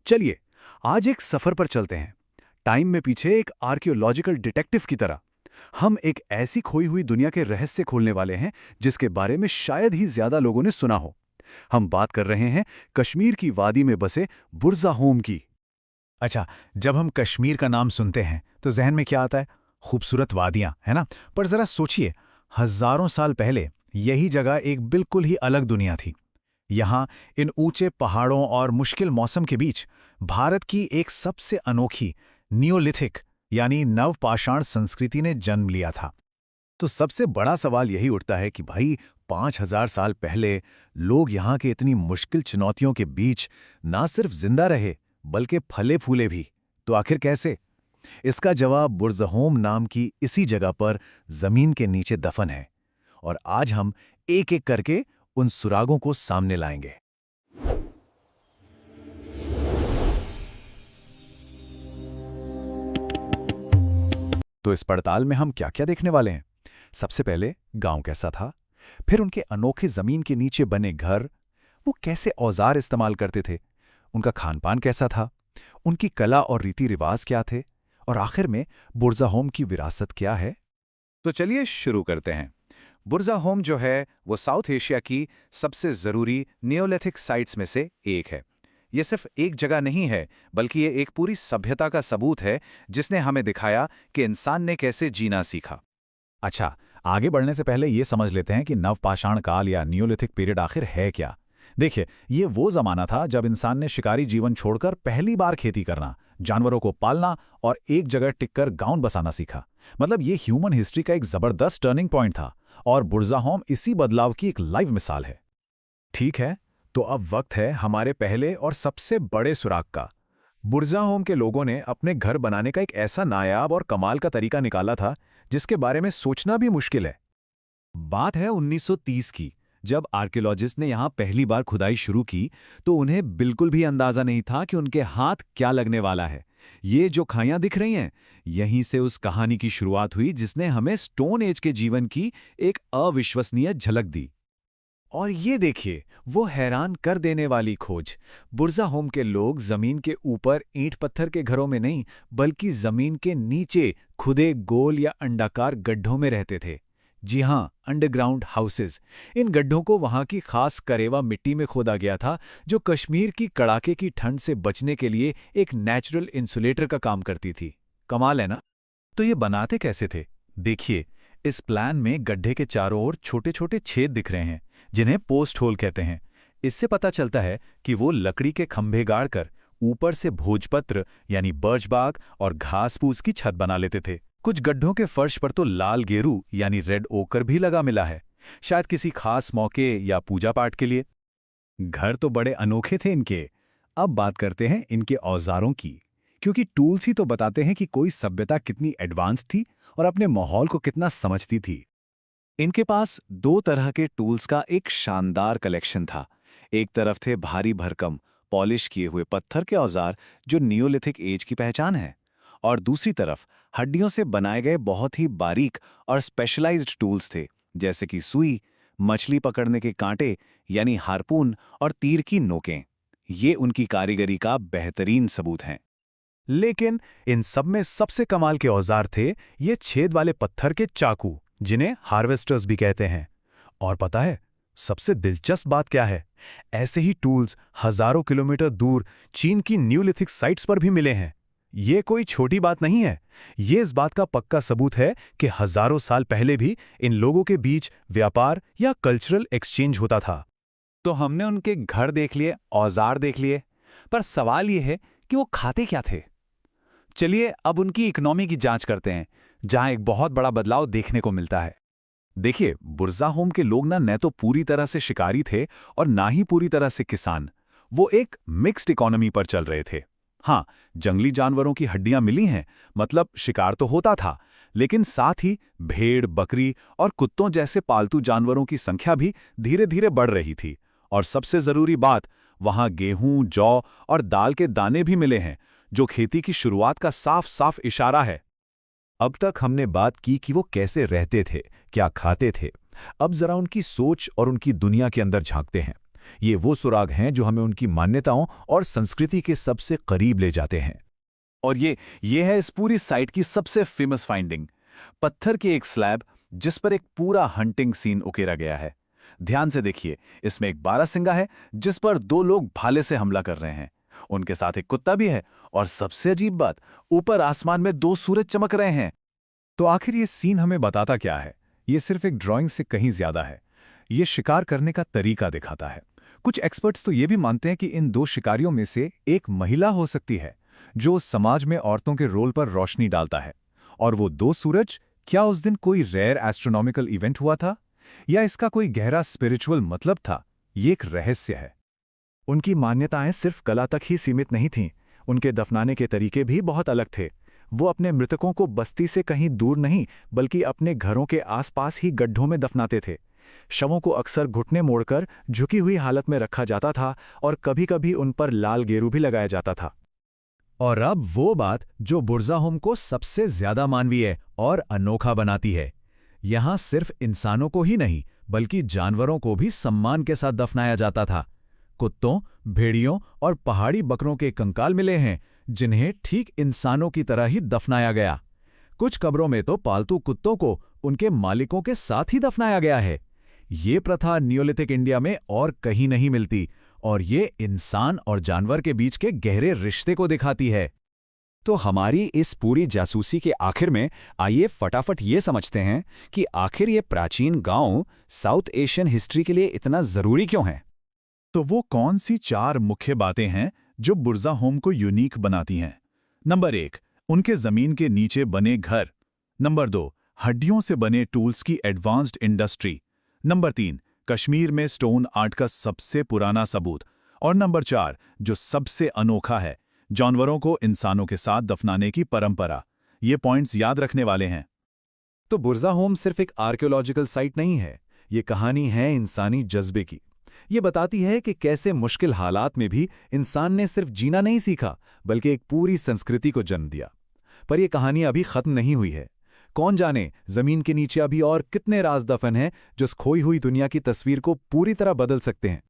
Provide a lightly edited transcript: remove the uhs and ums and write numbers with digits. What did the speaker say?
चलिए, आज एक सफर पर चलते हैं। टाइम में पीछे एक आर्कियोलॉजिकल डिटेक्टिव की तरह। हम एक ऐसी खोई हुई दुनिया के रहस्य खोलने वाले हैं जिसके बारे में शायद ही ज्यादा लोगों ने सुना हो। हम बात कर रहे हैं कश्मीर की वादी में बसे बुरज़ाहोम की। अच्छा, जब हम कश्मीर का नाम सुनते हैं तो जहन में क्या आता है? खूबसूरत वादियां, है ना? पर जरा सोचिए, हजारों साल पहले यही जगह एक बिल्कुल ही अलग दुनिया थी। यहाँ इन ऊंचे पहाड़ों और मुश्किल मौसम के बीच भारत की एक सबसे अनोखी नियोलिथिक यानी नवपाषाण संस्कृति ने जन्म लिया था। तो सबसे बड़ा सवाल यही उठता है कि भाई 5,000 साल पहले लोग यहाँ के इतनी मुश्किल चुनौतियों के बीच ना सिर्फ जिंदा रहे बल्कि फले फूले भी। तो आखिर कैसे? इसका जवाब बुरज़होम नाम की इसी जगह पर जमीन के नीचे दफन है। और आज हम एक एक करके उन सुरागों को सामने लाएंगे। तो इस पड़ताल में हम क्या-क्या देखने वाले हैं? सबसे पहले गांव कैसा था, फिर उनके अनोखे जमीन के नीचे बने घर, वो कैसे औजार इस्तेमाल करते थे, उनका खानपान कैसा था, उनकी कला और रीति रिवाज क्या थे, और आखिर में बुरज़ाहोम की विरासत क्या है। तो चलिए शुरू करते हैं। बुरज़ाहोम जो है वो साउथ एशिया की सबसे ज़रूरी नियोलिथिक साइट्स में से एक है। ये सिर्फ एक जगह नहीं है, बल्कि ये एक पूरी सभ्यता का सबूत है जिसने हमें दिखाया कि इंसान ने कैसे जीना सीखा। अच्छा, आगे बढ़ने से पहले ये समझ लेते हैं कि नवपाषाण काल या नियोलिथिक पीरियड आखिर है क्या। देखिए, ये वो जमाना था जब इंसान ने शिकारी जीवन छोड़कर पहली बार खेती करना, जानवरों को पालना और एक जगह टिककर गांव बसाना सीखा। मतलब ये ह्यूमन हिस्ट्री का एक जबरदस्त टर्निंग पॉइंट था, और बुरज़ाहोम इसी बदलाव की एक लाइव मिसाल है। ठीक है, तो अब वक्त है हमारे पहले और सबसे बड़े सुराग का। बुरज़ाहोम के लोगों ने अपने घर बनाने का एक ऐसा नायाब और कमाल का तरीका निकाला था जिसके बारे में सोचना भी मुश्किल है। बात है 1930 की। जब आर्कियोलॉजिस्ट ने यहाँ पहली बार खुदाई शुरू की तो उन्हें बिल्कुल भी अंदाजा नहीं था कि उनके हाथ क्या लगने वाला है। ये जो खाइयां दिख रही हैं, यहीं से उस कहानी की शुरुआत हुई जिसने हमें स्टोन एज के जीवन की एक अविश्वसनीय झलक दी। और ये देखिए, वो हैरान कर देने वाली खोज। बुरज़ाहोम के लोग जमीन के ऊपर ईंट पत्थर के घरों में नहीं, बल्कि जमीन के नीचे खुदे गोल या अंडाकार गड्ढों में रहते थे। जी हाँ, अंडरग्राउंड हाउसेज। इन गड्ढों को वहां की खास करेवा मिट्टी में खोदा गया था, जो कश्मीर की कड़ाके की ठंड से बचने के लिए एक नेचुरल इंसुलेटर का काम करती थी। कमाल है ना? तो ये बनाते कैसे थे? देखिए, इस प्लान में गड्ढे के चारों ओर छोटे छोटे छेद दिख रहे हैं, जिन्हें पोस्ट होल कहते हैं। इससे पता चलता है कि वो लकड़ी के खंभे गाड़कर ऊपर से भोजपत्र यानी बर्च बाग और घास फूस की छत बना लेते थे। कुछ गड्ढों के फर्श पर तो लाल गेरू यानी रेड ओकर भी लगा मिला है, शायद किसी खास मौके या पूजा पाठ के लिए। घर तो बड़े अनोखे थे इनके। अब बात करते हैं इनके औजारों की, क्योंकि टूल्स ही तो बताते हैं कि कोई सभ्यता कितनी एडवांस थी और अपने माहौल को कितना समझती थी। इनके पास दो तरह के टूल्स का एक शानदार कलेक्शन था। एक तरफ थे भारी भरकम पॉलिश किए हुए पत्थर के औजार, जो नियोलिथिक एज की पहचान है, और दूसरी तरफ हड्डियों से बनाए गए बहुत ही बारीक और स्पेशलाइज्ड टूल्स थे, जैसे कि सुई, मछली पकड़ने के कांटे यानी हार्पून और तीर की नोकें। ये उनकी कारीगरी का बेहतरीन सबूत हैं। लेकिन इन सब में सबसे कमाल के औजार थे ये छेद वाले पत्थर के चाकू, जिन्हें हार्वेस्टर्स भी कहते हैं। और पता है सबसे दिलचस्प बात क्या है? ऐसे ही टूल्स हजारों किलोमीटर दूर चीन की न्यूलिथिक साइट्स पर भी मिले हैं। ये कोई छोटी बात नहीं है। ये इस बात का पक्का सबूत है कि हजारों साल पहले भी इन लोगों के बीच व्यापार या कल्चरल एक्सचेंज होता था। तो हमने उनके घर देख लिए, औजार देख लिए, पर सवाल ये है कि वो खाते क्या थे? चलिए अब उनकी इकोनॉमी की जांच करते हैं, जहां एक बहुत बड़ा बदलाव देखने को मिलता है। देखिए, बुरज़ाहोम के लोग ना न तो पूरी तरह से शिकारी थे और ना ही पूरी तरह से किसान। वो एक मिक्स्ड इकोनॉमी पर चल रहे थे। हाँ, जंगली जानवरों की हड्डियां मिली हैं, मतलब शिकार तो होता था, लेकिन साथ ही भेड़, बकरी और कुत्तों जैसे पालतू जानवरों की संख्या भी धीरे धीरे बढ़ रही थी। और सबसे जरूरी बात, वहां गेहूं, जौ और दाल के दाने भी मिले हैं, जो खेती की शुरुआत का साफ साफ इशारा है। अब तक हमने बात की कि वो कैसे रहते थे, क्या खाते थे। अब जरा उनकी सोच और उनकी दुनिया के अंदर झांकते हैं। ये वो सुराग हैं जो हमें उनकी मान्यताओं और संस्कृति के सबसे करीब ले जाते हैं। और ये है इस पूरी साइट की सबसे फेमस फाइंडिंग, पत्थर की एक स्लैब जिस पर एक पूरा हंटिंग सीन उकेरा गया है। ध्यान से देखिए, इसमें एक बारहसिंगा है जिस पर 2 लोग भाले से हमला कर रहे हैं। उनके साथ एक कुत्ता भी है और सबसे अजीब बात, ऊपर आसमान में 2 सूरज चमक रहे हैं। तो आखिर ये सीन हमें बताता क्या है? ये सिर्फ एक ड्राइंग से कहीं ज्यादा है। ये शिकार करने का तरीका दिखाता है। कुछ एक्सपर्ट्स तो ये भी मानते हैं कि इन 2 शिकारियों में से एक महिला हो सकती है, जो समाज में औरतों के रोल पर रोशनी डालता है। और वो 2 सूरज, क्या उस दिन कोई रेयर एस्ट्रोनॉमिकल इवेंट हुआ था, या इसका कोई गहरा स्पिरिचुअल मतलब था? ये एक रहस्य है। उनकी मान्यताएं सिर्फ कला तक ही सीमित नहीं थीं, उनके दफनाने के तरीके भी बहुत अलग थे। वो अपने मृतकों को बस्ती से कहीं दूर नहीं, बल्कि अपने घरों के आसपास ही गड्ढों में दफनाते थे। शवों को अक्सर घुटने मोड़कर झुकी हुई हालत में रखा जाता था और कभी-कभी उन पर लाल गेरू भी लगाया जाता था। और अब वो बात जो बुरज़ाहोम को सबसे ज्यादा मानवीय और अनोखा बनाती है। यहां सिर्फ इंसानों को ही नहीं, बल्कि जानवरों को भी सम्मान के साथ दफनाया जाता था। कुत्तों, भेड़ियों और पहाड़ी बकरों के कंकाल मिले हैं, जिन्हें ठीक इंसानों की तरह ही दफनाया गया। कुछ कब्रों में तो पालतू कुत्तों को उनके मालिकों के साथ ही दफनाया गया है। ये प्रथा नियोलिथिक इंडिया में और कहीं नहीं मिलती, और ये इंसान और जानवर के बीच के गहरे रिश्ते को दिखाती है। तो हमारी इस पूरी जासूसी के आखिर में आइए फटाफट ये समझते हैं कि आखिर ये प्राचीन गांव साउथ एशियन हिस्ट्री के लिए इतना जरूरी क्यों है। तो वो कौन सी 4 मुख्य बातें हैं जो बुरज़ाहोम को यूनिक बनाती हैं? नंबर 1, उनके जमीन के नीचे बने घर। नंबर 2, हड्डियों से बने टूल्स की एडवांस्ड इंडस्ट्री। नंबर 3, कश्मीर में स्टोन आर्ट का सबसे पुराना सबूत। और नंबर 4, जो सबसे अनोखा है, जानवरों को इंसानों के साथ दफनाने की परंपरा। ये पॉइंट्स याद रखने वाले हैं। तो बुरज़ाहोम सिर्फ एक आर्कियोलॉजिकल साइट नहीं है, ये कहानी है इंसानी जज्बे की। ये बताती है कि कैसे मुश्किल हालात में भी इंसान ने सिर्फ जीना नहीं सीखा, बल्कि एक पूरी संस्कृति को जन्म दिया। पर यह कहानी अभी खत्म नहीं हुई है। कौन जाने जमीन के नीचे अभी और कितने राज दफन हैं जो खोई हुई दुनिया की तस्वीर को पूरी तरह बदल सकते हैं।